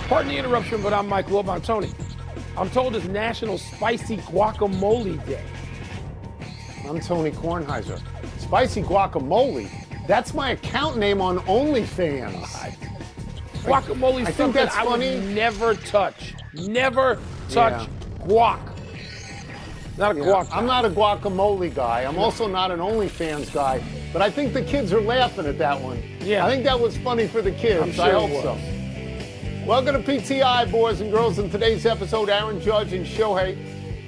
Pardon the interruption, but I'm Mike Wilbon. Tony, I'm told it's National Spicy Guacamole Day. I'm Tony Kornheiser. Spicy guacamole? That's my account name on OnlyFans. Guacamole is something I would never touch. Never touch guac. Not a guac guy. I'm not a guacamole guy. I'm also not an OnlyFans guy. But I think the kids are laughing at that one. Yeah. I think that was funny for the kids. I'm sure I hope so. Welcome to PTI, boys and girls. In today's episode, Aaron Judge and Shohei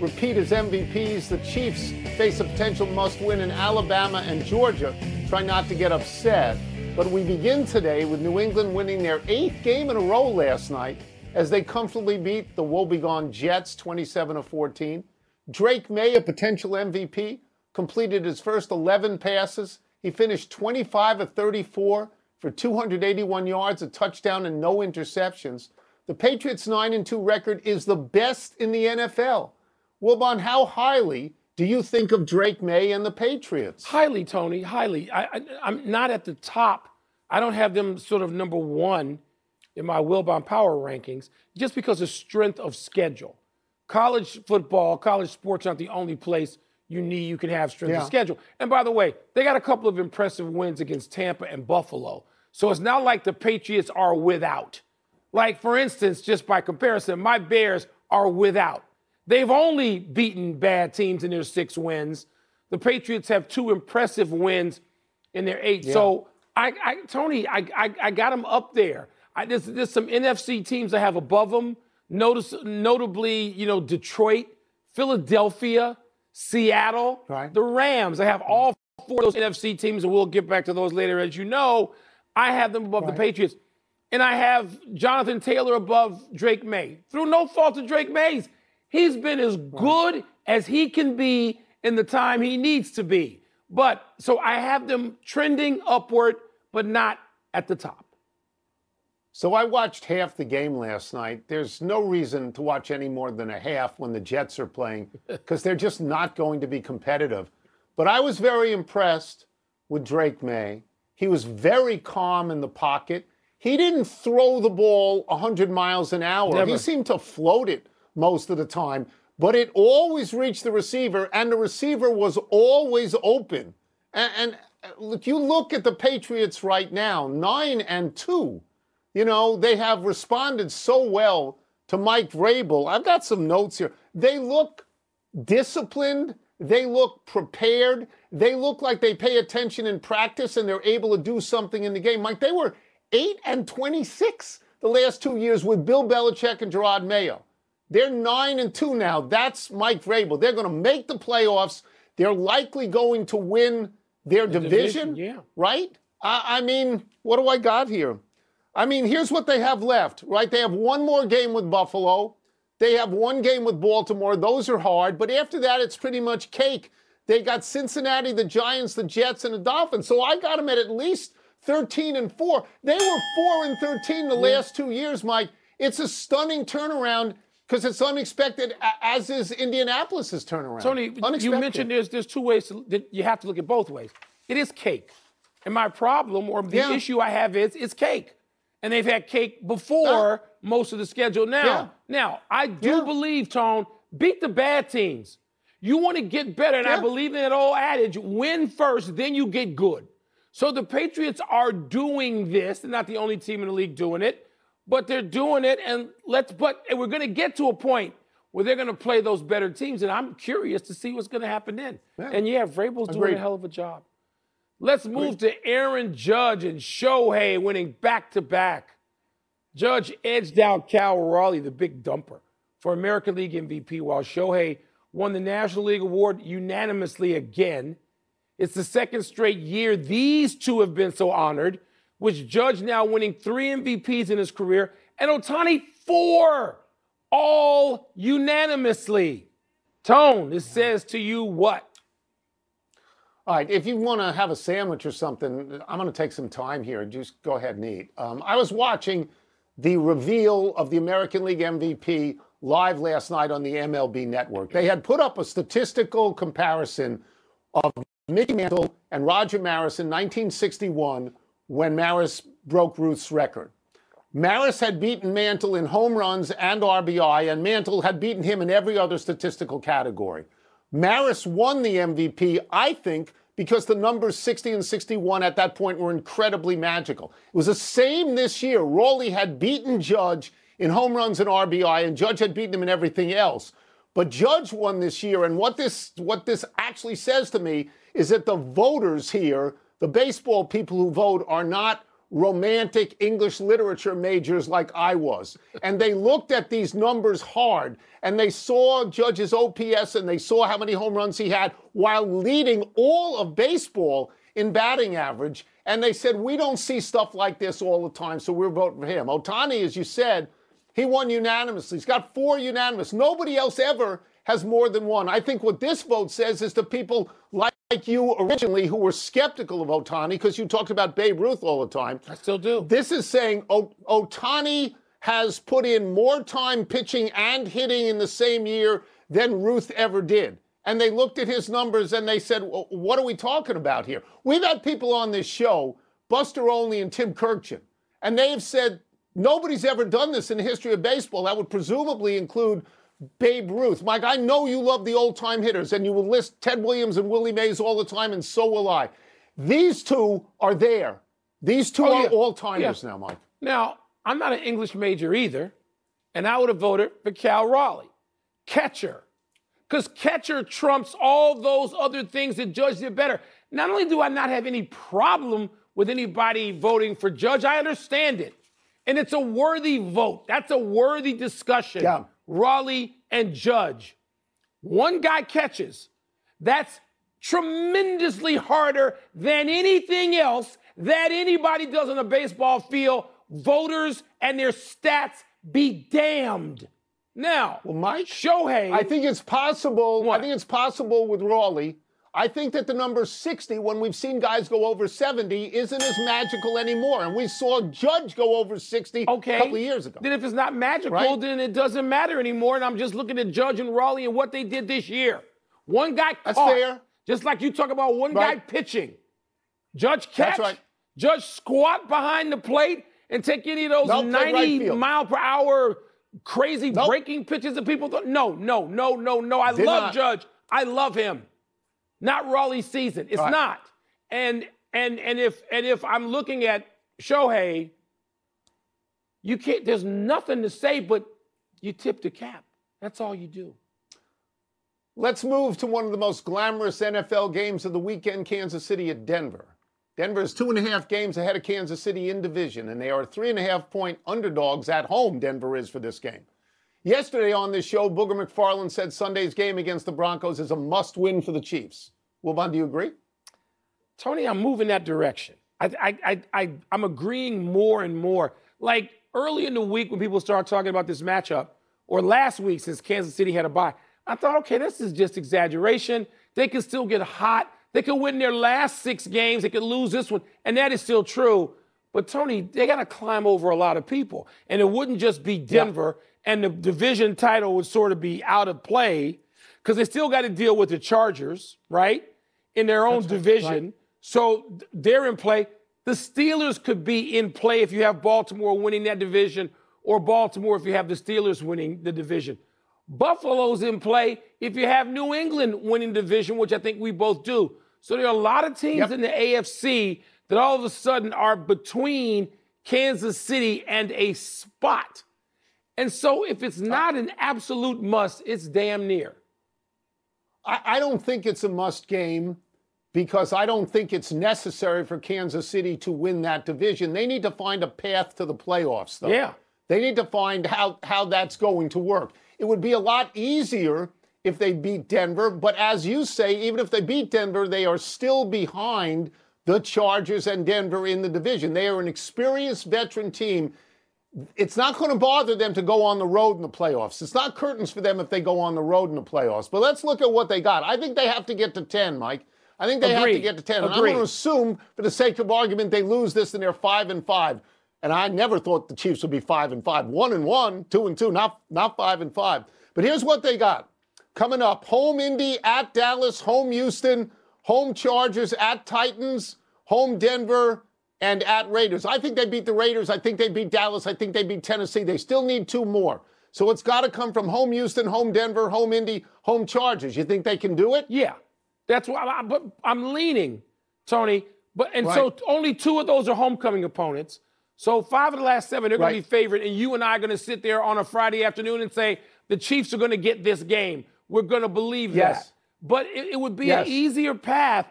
repeat as MVPs. The Chiefs face a potential must-win in Alabama and Georgia. Try not to get upset. But we begin today with New England winning their 8th game in a row last night as they comfortably beat the woebegone Jets 27-14. Drake Maye, a potential MVP, completed his first 11 passes. He finished 25 of 34 for 281 yards, a touchdown, and no interceptions. The Patriots' 9-2 record is the best in the NFL. Wilbon, how highly do you think of Drake Maye and the Patriots? Highly, Tony, highly. I'm not at the top. I don't have them sort of number one in my Wilbon Power rankings just because of strength of schedule. College football, college sports aren't the only place you can have strength of schedule. And by the way, they got a couple of impressive wins against Tampa and Buffalo. So it's not like the Patriots are without. Like, for instance, just by comparison, my Bears are without. They've only beaten bad teams in their 6 wins. The Patriots have 2 impressive wins in their 8. Yeah. So, Tony, I got them up there. There's some NFC teams I have above them, notably, Detroit, Philadelphia, Seattle, the Rams. I have all 4 of those NFC teams, and we'll get back to those later. As you know, I have them above the Patriots. And I have Jonathan Taylor above Drake Maye. Through no fault of Drake Maye's, he's been as good as he can be in the time he needs to be. But, so I have them trending upward, but not at the top. So I watched half the game last night. There's no reason to watch any more than a half when the Jets are playing because they're just not going to be competitive. But I was very impressed with Drake Maye. He was very calm in the pocket. He didn't throw the ball 100 miles an hour. Never. He seemed to float it most of the time, but it always reached the receiver, and the receiver was always open. And look, you look at the Patriots right now, 9-2. They have responded so well to Mike Vrabel. I've got some notes here. They look disciplined. They look prepared. They look like they pay attention in practice and they're able to do something in the game. Mike, they were 8-26 the last 2 years with Bill Belichick and Gerard Mayo. They're 9-2 now. That's Mike Vrabel. They're going to make the playoffs. They're likely going to win their division, right? I mean, what do I got here? I mean, here's what they have left, right? They have 1 more game with Buffalo. They have 1 game with Baltimore. Those are hard. But after that, it's pretty much cake. They got Cincinnati, the Giants, the Jets, and the Dolphins. So I got them at least 13-4. They were 4-13 the last 2 years, Mike. It's a stunning turnaround because it's unexpected, as is Indianapolis's turnaround. Tony, you mentioned there's 2 ways you have to look at both ways. It is cake. And my problem or the issue I have is it's cake. And they've had cake before most of the schedule now. Now, I do believe, Tone, beat the bad teams. You want to get better, and I believe in that old adage, win first, then you get good. So the Patriots are doing this. They're not the only team in the league doing it, but they're doing it, and we're going to get to a point where they're going to play those better teams, and I'm curious to see what's going to happen then. And Vrabel's doing a hell of a job. Let's move to Aaron Judge and Shohei winning back-to-back. Judge edged out Cal Raleigh, the big dumper, for American League MVP, while Shohei won the National League Award unanimously again. It's the 2nd straight year these 2 have been so honored, with Judge now winning 3 MVPs in his career, and Ohtani 4, all unanimously. Tone, this says to you what? All right, if you want to have a sandwich or something, I'm going to take some time here. Just go ahead and eat. I was watching the reveal of the American League MVP live last night on the MLB Network. They had put up a statistical comparison of Mickey Mantle and Roger Maris in 1961 when Maris broke Ruth's record. Maris had beaten Mantle in home runs and RBI, and Mantle had beaten him in every other statistical category. Maris won the MVP, I think, because the numbers 60 and 61 at that point were incredibly magical. It was the same this year. Raleigh had beaten Judge in home runs and RBI, and Judge had beaten him in everything else. But Judge won this year, and what this actually says to me is that the voters here, the baseball people who vote, are not romantic English literature majors like I was. And they looked at these numbers hard, and they saw Judge's OPS, and they saw how many home runs he had while leading all of baseball in batting average. And they said, we don't see stuff like this all the time, so we're voting for him. Ohtani, as you said, he won unanimously. He's got 4 unanimous. Nobody else ever has more than one. I think what this vote says is to people like you originally who were skeptical of Ohtani, because you talked about Babe Ruth all the time. I still do. This is saying Ohtani has put in more time pitching and hitting in the same year than Ruth ever did. And they looked at his numbers and they said, well, what are we talking about here? We've had people on this show, Buster Olney and Tim Kirkjian, and they have said nobody's ever done this in the history of baseball. That would presumably include Babe Ruth. Mike, I know you love the old-time hitters, and you will list Ted Williams and Willie Mays all the time, and so will I. These two are there. These two are all-timers now, Mike. Now, I'm not an English major either, and I would have voted for Cal Raleigh. Catcher. Because catcher trumps all those other things that Judge did better. Not only do I not have any problem with anybody voting for Judge, I understand it. And it's a worthy vote. That's a worthy discussion. Yeah. Raleigh and Judge. One guy catches. That's tremendously harder than anything else that anybody does on a baseball field. Voters and their stats be damned. Now, well, Mike, Shohei. I think it's possible. What? I think it's possible with Raleigh. I think that the number 60, when we've seen guys go over 70, isn't as magical anymore. And we saw Judge go over 60 a couple of years ago. Then if it's not magical, right? Then it doesn't matter anymore. And I'm just looking at Judge and Raleigh and what they did this year. One guy caught. That's fair. Just like you talk about one guy pitching. Judge catch. That's right. Judge squat behind the plate and take any of those 90-mile-per-hour crazy breaking pitches that people thought. No. I love Judge. I love him. Not Raleigh's season. It's not. And if I'm looking at Shohei, you can't. There's nothing to say, but you tip the cap. That's all you do. Let's move to one of the most glamorous NFL games of the weekend, Kansas City at Denver. Denver is 2.5 games ahead of Kansas City in division, and they are 3.5-point underdogs at home, Denver is, for this game. Yesterday on this show, Booger McFarland said Sunday's game against the Broncos is a must-win for the Chiefs. Wilbon, do you agree? Tony, I'm moving that direction. I'm agreeing more and more. Like early in the week when people started talking about this matchup, or last week since Kansas City had a bye, I thought, okay, this is just exaggeration. They can still get hot. They could win their last 6 games. They could lose this one. And that is still true. But, Tony, they got to climb over a lot of people. And it wouldn't just be Denver, and the division title would sort of be out of play because they still got to deal with the Chargers, right, in their own division. Right. So they're in play. The Steelers could be in play if you have Baltimore winning that division, or Baltimore if you have the Steelers winning the division. Buffalo's in play if you have New England winning the division, which I think we both do. So there are a lot of teams in the AFC that all of a sudden are between Kansas City and a spot. And so if it's not an absolute must, it's damn near. I don't think it's a must game because I don't think it's necessary for Kansas City to win that division. They need to find a path to the playoffs, though. Yeah. They need to find how that's going to work. It would be a lot easier if they beat Denver, but as you say, even if they beat Denver, they are still behind the Chargers and Denver in the division. They are an experienced veteran team. It's not going to bother them to go on the road in the playoffs. It's not curtains for them if they go on the road in the playoffs. But let's look at what they got. I think they have to get to 10, Mike. I think they have to get to 10. And I'm going to assume, for the sake of argument, they lose this and they're 5-5. And I never thought the Chiefs would be 5-5. 1-1, 2-2, not 5-5. But here's what they got. Coming up, home Indy, at Dallas, home Houston, home Chargers, at Titans, home Denver, and at Raiders. I think they beat the Raiders. I think they beat Dallas. I think they beat Tennessee. They still need 2 more. So it's got to come from home Houston, home Denver, home Indy, home Chargers. You think they can do it? Yeah. That's why I'm leaning, Tony. Right. So only 2 of those are homecoming opponents. So 5 of the last 7, they're going to be favored. And you and I are going to sit there on a Friday afternoon and say, the Chiefs are going to get this game. We're going to believe that. But it would be an easier path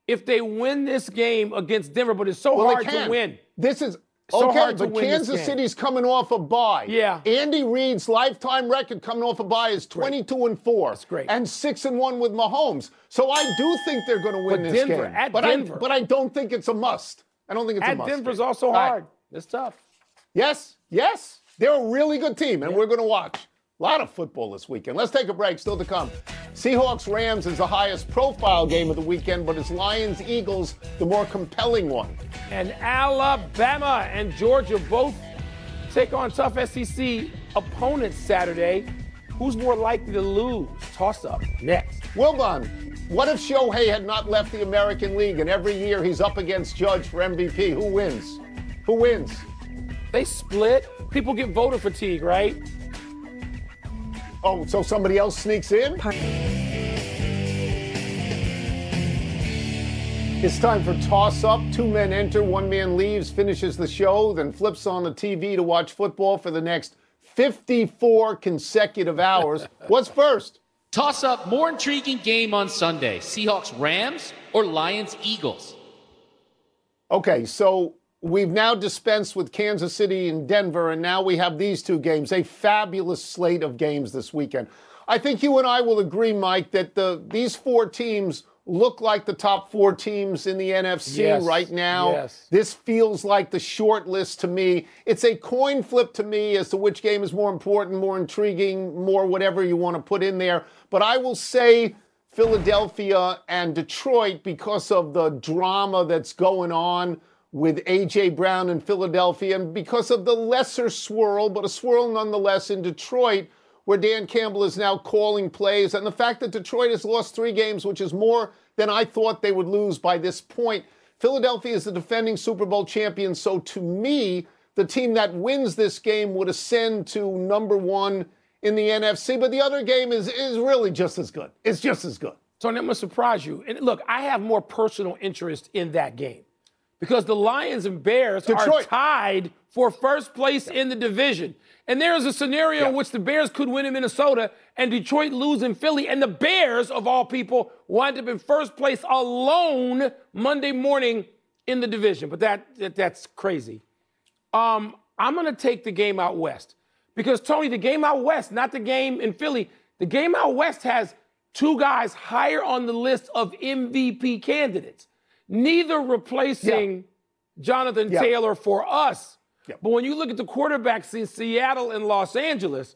if they win this game against Denver, but it's so hard to win. This is so okay, hard to but win Kansas City's coming off a bye. Yeah. Andy Reid's lifetime record coming off a bye is 22-4. That's great. And 6-1 with Mahomes. So I do think they're going to win this game. At Denver. But I don't think it's a must. I don't think it's a must. At Denver's also hard. It's tough. Yes. They're a really good team, and we're going to watch. A lot of football this weekend. Let's take a break. Still to come. Seahawks-Rams is the highest profile game of the weekend, but it's Lions-Eagles the more compelling one. And Alabama and Georgia both take on tough SEC opponents Saturday. Who's more likely to lose? Toss up next. Wilbon, what if Shohei had not left the American League and every year he's up against Judge for MVP? Who wins? Who wins? They split. People get voter fatigue, right? Oh, so somebody else sneaks in? It's time for toss-up. 2 men enter, 1 man leaves, finishes the show, then flips on the TV to watch football for the next 54 consecutive hours. What's first? Toss-up, more intriguing game on Sunday. Seahawks-Rams or Lions-Eagles? Okay, so we've now dispensed with Kansas City and Denver, and now we have these 2 games, a fabulous slate of games this weekend. I think you and I will agree, Mike, that these 4 teams look like the top 4 teams in the NFC right now. Yes. This feels like the short list to me. It's a coin flip to me as to which game is more important, more intriguing, more whatever you want to put in there. But I will say Philadelphia and Detroit because of the drama that's going on with A.J. Brown in Philadelphia, and because of the lesser swirl, but a swirl nonetheless in Detroit, where Dan Campbell is now calling plays, and the fact that Detroit has lost 3 games, which is more than I thought they would lose by this point. Philadelphia is the defending Super Bowl champion, so to me, the team that wins this game would ascend to number 1 in the NFC, but the other game is really just as good. It's just as good. So I'm going to surprise you. And look, I have more personal interest in that game, because the Lions and Bears are tied for first place in the division. And there is a scenario in which the Bears could win in Minnesota and Detroit lose in Philly, and the Bears, of all people, wind up in first place alone Monday morning in the division. But that's crazy. I'm going to take the game out west. Because, Tony, the game out west, not the game in Philly, the game out west has 2 guys higher on the list of MVP candidates. Neither replacing Jonathan Taylor for us. But when you look at the quarterbacks in Seattle and Los Angeles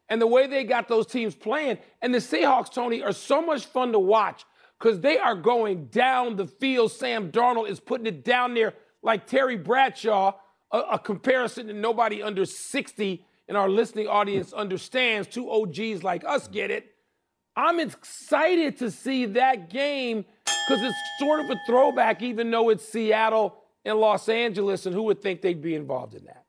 and the way they got those teams playing, and the Seahawks, Tony, are so much fun to watch because they are going down the field. Sam Darnold is putting it down there like Terry Bradshaw, a comparison that nobody under 60 in our listening audience understands. 2 OGs like us get it. I'm excited to see that game because it's sort of a throwback, even though it's Seattle and Los Angeles, and who would think they'd be involved in that?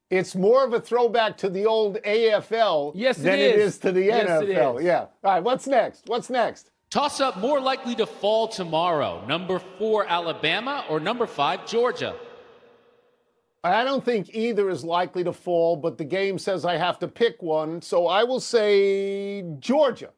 It's more of a throwback to the old AFL than it is to the NFL. Yeah. All right, what's next? Toss-up, more likely to fall tomorrow. Number 4, Alabama, or number 5, Georgia? I don't think either is likely to fall, but the game says I have to pick one, so I will say Georgia,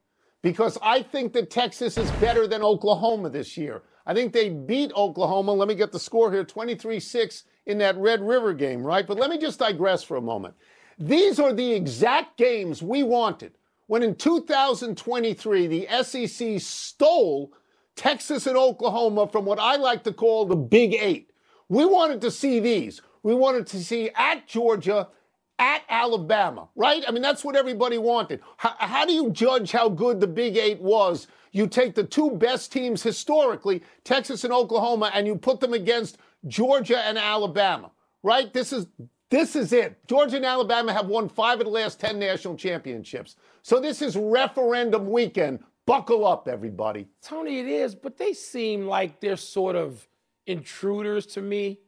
because I think that Texas is better than Oklahoma this year. I think they beat Oklahoma. Let me get the score here, 23-6 in that Red River game, right? But let me just digress for a moment. These are the exact games we wanted when in 2023 the SEC stole Texas and Oklahoma from what I like to call the Big 8. We wanted to see these. We wanted to see at Georgia, at Alabama, right? I mean, that's what everybody wanted. How do you judge how good the Big 8 was? You take the 2 best teams historically, Texas and Oklahoma, and you put them against Georgia and Alabama, right? This is it. Georgia and Alabama have won 5 of the last 10 national championships. So this is referendum weekend. Buckle up, everybody. Tony, it is, but they seem like they're sort of intruders to me.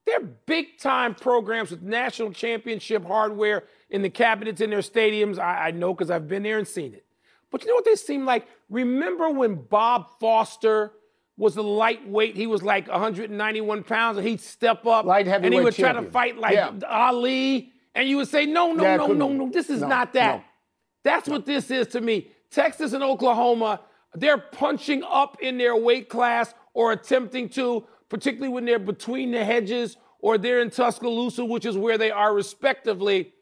They're big-time programs with national championship hardware in the cabinets in their stadiums. I know because I've been there and seen it. But you know what they seem like? Remember when Bob Foster was the lightweight? He was like 191 pounds, and he'd step up, and he would try to fight like Ali, and you would say, no, this is not that. No. That's what this is to me. Texas and Oklahoma, they're punching up in their weight class or attempting to, particularly when they're between the hedges or they're in Tuscaloosa, which is where they are respectively.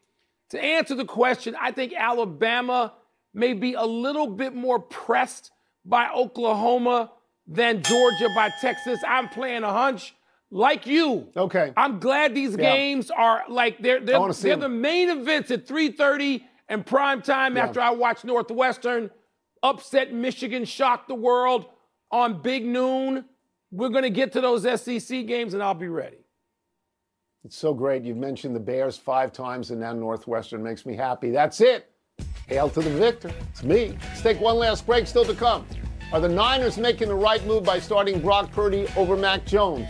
To answer the question, I think Alabama may be a little bit more pressed by Oklahoma than Georgia by Texas. I'm playing a hunch like you. Okay. I'm glad these games are like, they're the main events at 3:30 and prime time after I watch Northwestern upset Michigan, shock the world on Big Noon. We're going to get to those SEC games, and I'll be ready. It's so great. You've mentioned the Bears 5 times, and now Northwestern makes me happy. That's it. Hail to the victor. It's me. Let's take one last break. Still to come. Are the Niners making the right move by starting Brock Purdy over Mac Jones?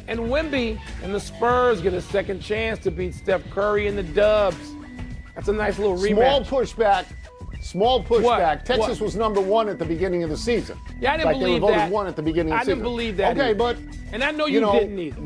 And Wemby and the Spurs get a second chance to beat Steph Curry and the Dubs. That's a nice little rematch. Small pushback. Texas was number 1 at the beginning of the season. Yeah, I didn't believe that. They were voted 1 at the beginning of the season. I didn't believe that. Okay, but and I know you didn't either.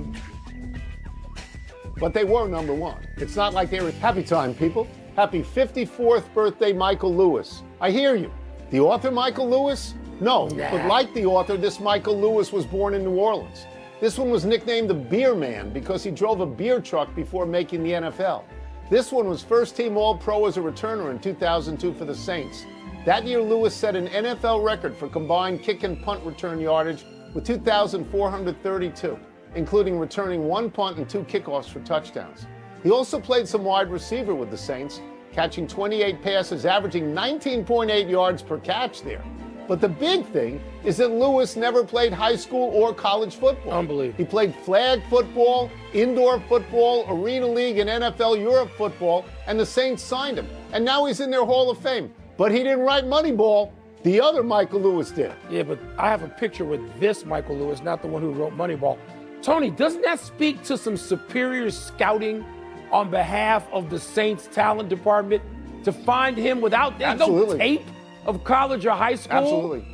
But they were number 1. It's not like they were. Happy time, people. Happy 54th birthday, Michael Lewis. I hear you. The author, Michael Lewis? No, but like the author, this Michael Lewis was born in New Orleans. This one was nicknamed the Beer Man because he drove a beer truck before making the NFL. This one was first-team All-Pro as a returner in 2002 for the Saints. That year, Lewis set an NFL record for combined kick and punt return yardage with 2,432, including returning 1 punt and 2 kickoffs for touchdowns. He also played some wide receiver with the Saints, catching 28 passes, averaging 19.8 yards per catch there. But the big thing is that Lewis never played high school or college football. Unbelievable. He played flag football, indoor football, Arena League, and NFL Europe football, and the Saints signed him. And now he's in their Hall of Fame. But he didn't write Moneyball. The other Michael Lewis did. Yeah, but I have a picture with this Michael Lewis, not the one who wrote Moneyball. Tony, doesn't that speak to some superior scouting on behalf of the Saints talent department to find him without no tape of college or high school? Absolutely.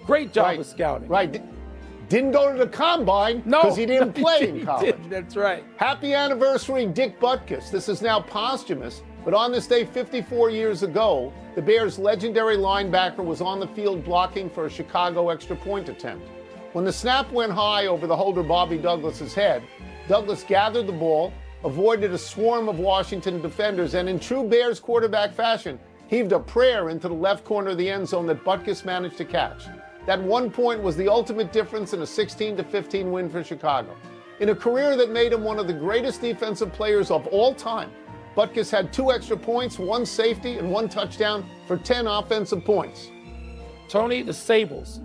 Great job of scouting. Right. Didn't go to the combine because he didn't play in college. That's right. Happy anniversary, Dick Butkus. This is now posthumous, but on this day 54 years ago, the Bears' legendary linebacker was on the field blocking for a Chicago extra point attempt. When the snap went high over the holder Bobby Douglas's head, Douglas gathered the ball, avoided a swarm of Washington defenders, and in true Bears quarterback fashion, heaved a prayer into the left corner of the end zone that Butkus managed to catch. That 1 point was the ultimate difference in a 16-15 win for Chicago. In a career that made him one of the greatest defensive players of all time, Butkus had 2 extra points, 1 safety, and 1 touchdown for 10 offensive points. Tony, the Sables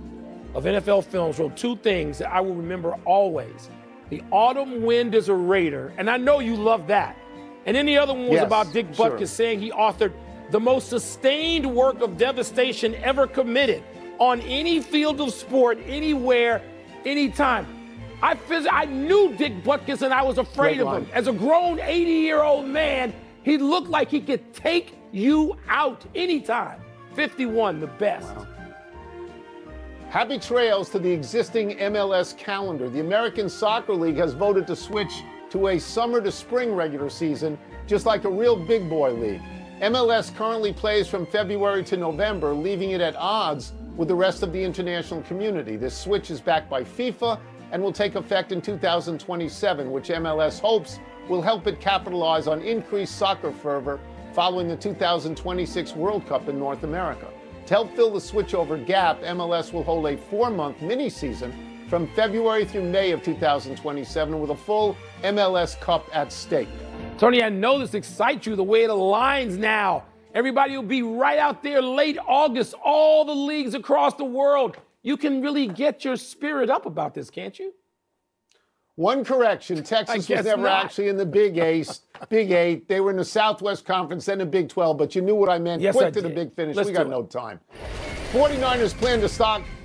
of NFL Films wrote 2 things that I will remember always. The Autumn Wind is a Raider, and I know you love that. And then the other one was about Dick Butkus saying he authored the most sustained work of devastation ever committed on any field of sport, anywhere, anytime. I knew Dick Butkus and I was afraid of him. As a grown 80-year-old man, he looked like he could take you out anytime. 51, the best. Wow. Happy trails to the existing MLS calendar. The American Soccer League has voted to switch to a summer to spring regular season, just like a real big boy league. MLS currently plays from February to November, leaving it at odds with the rest of the international community. This switch is backed by FIFA and will take effect in 2027, which MLS hopes will help it capitalize on increased soccer fervor following the 2026 World Cup in North America. To help fill the switchover gap, MLS will hold a 4-month mini-season from February through May of 2027 with a full MLS Cup at stake. Tony, I know this excites you the way it aligns now. Everybody will be right out there late August, all the leagues across the world. You can really get your spirit up about this, can't you? One correction, Texas was never actually in the Big Eight. They were in the Southwest Conference, then the Big 12, but you knew what I meant. Yes, Quick to the big finish. We got no time. 49ers plan to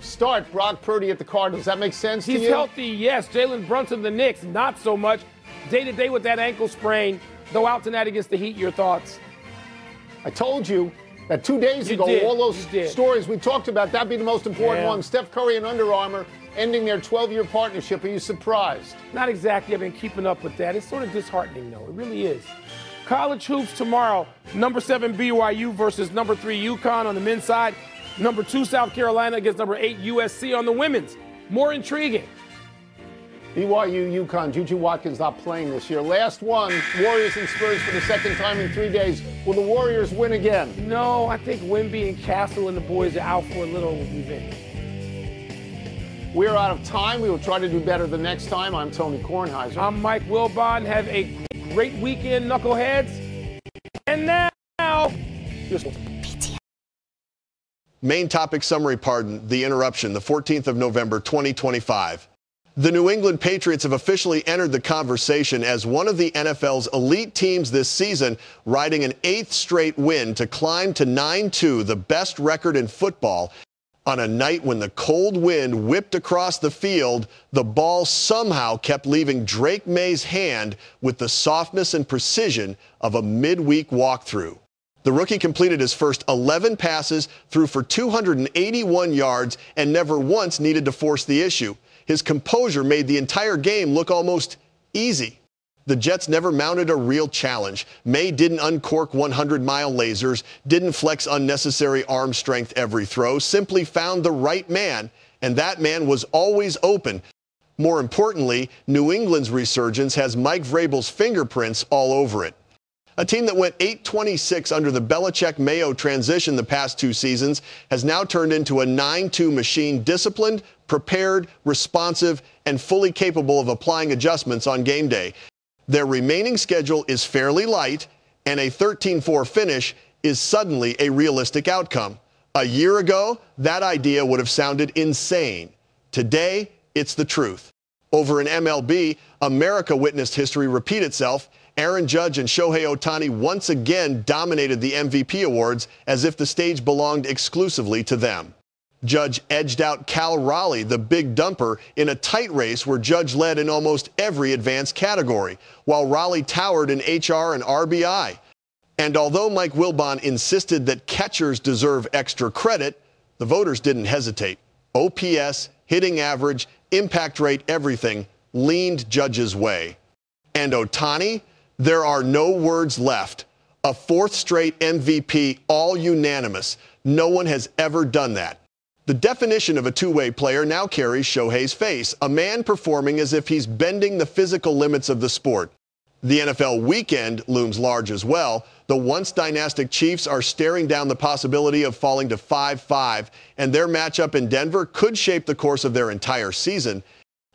start Brock Purdy at the Cardinals. That makes sense to you? He's healthy, yes. Jalen Brunson, the Knicks, not so much. Day-to-day with that ankle sprain, though out tonight against the Heat, your thoughts? I told you that 2 days ago, all those stories we talked about, that'd be the most important one. Steph Curry and Under Armour ending their 12-year partnership. Are you surprised? Not exactly. I've been keeping up with that. It's sort of disheartening, though. It really is. College hoops tomorrow. Number 7 BYU versus number 3 UConn on the men's side. Number 2 South Carolina against number 8 USC on the women's. More intriguing. BYU, UConn, Juju Watkins not playing this year. Last one, Warriors and Spurs for the second time in 3 days. Will the Warriors win again? No, I think Wemby and Castle and the boys are out for a little revenge. We're out of time. We will try to do better the next time. I'm Tony Kornheiser. I'm Mike Wilbon. Have a great weekend, knuckleheads. And now, Main topic summary pardon, the interruption, the 14th of November, 2025. The New England Patriots have officially entered the conversation as one of the NFL's elite teams this season, riding an 8th straight win to climb to 9-2, the best record in football. On a night when the cold wind whipped across the field, the ball somehow kept leaving Drake Maye's hand with the softness and precision of a midweek walkthrough. The rookie completed his first 11 passes, threw for 281 yards, and never once needed to force the issue. His composure made the entire game look almost easy. The Jets never mounted a real challenge. Maye didn't uncork 100-mile lasers, didn't flex unnecessary arm strength every throw, simply found the right man, and that man was always open. More importantly, New England's resurgence has Mike Vrabel's fingerprints all over it. A team that went 8-26 under the Belichick-Mayo transition the past 2 seasons has now turned into a 9-2 machine, disciplined, prepared, responsive, and fully capable of applying adjustments on game day. Their remaining schedule is fairly light, and a 13-4 finish is suddenly a realistic outcome. A year ago, that idea would have sounded insane. Today, it's the truth. Over in MLB, America witnessed history repeat itself. Aaron Judge and Shohei Ohtani once again dominated the MVP awards as if the stage belonged exclusively to them. Judge edged out Cal Raleigh, the big dumper, in a tight race where Judge led in almost every advanced category, while Raleigh towered in HR and RBI. And although Mike Wilbon insisted that catchers deserve extra credit, the voters didn't hesitate. OPS, hitting average, impact rate, everything leaned Judge's way. And Ohtani? There are no words left. A 4th straight MVP, all unanimous. No one has ever done that. The definition of a two-way player now carries Shohei's face, a man performing as if he's bending the physical limits of the sport. The NFL weekend looms large as well. The once dynastic Chiefs are staring down the possibility of falling to 5-5, and their matchup in Denver could shape the course of their entire season.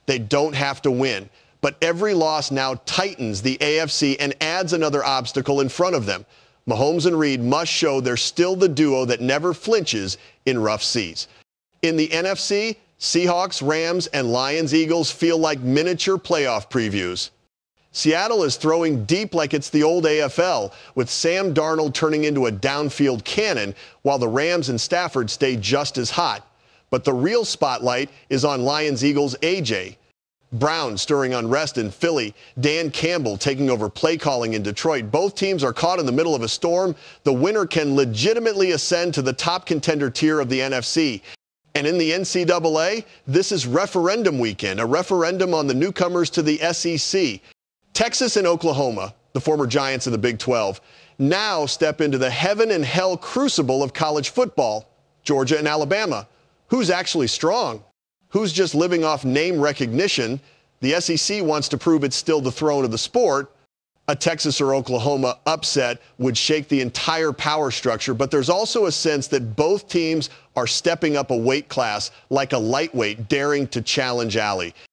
They don't have to win. But every loss now tightens the AFC and adds another obstacle in front of them. Mahomes and Reed must show they're still the duo that never flinches in rough seas. In the NFC, Seahawks, Rams, and Lions-Eagles feel like miniature playoff previews. Seattle is throwing deep like it's the old AFL, with Sam Darnold turning into a downfield cannon, while the Rams and Stafford stay just as hot. But the real spotlight is on Lions-Eagles' AJ. Brown stirring unrest in Philly, Dan Campbell taking over play calling in Detroit. Both teams are caught in the middle of a storm. The winner can legitimately ascend to the top contender tier of the NFC. And in the NCAA, this is referendum weekend, a referendum on the newcomers to the SEC. Texas and Oklahoma, the former giants of the Big 12, now step into the heaven and hell crucible of college football. Georgia and Alabama. Who's actually strong? Who's just living off name recognition? The SEC wants to prove it's still the throne of the sport. A Texas or Oklahoma upset would shake the entire power structure, but there's also a sense that both teams are stepping up a weight class like a lightweight daring to challenge Allie.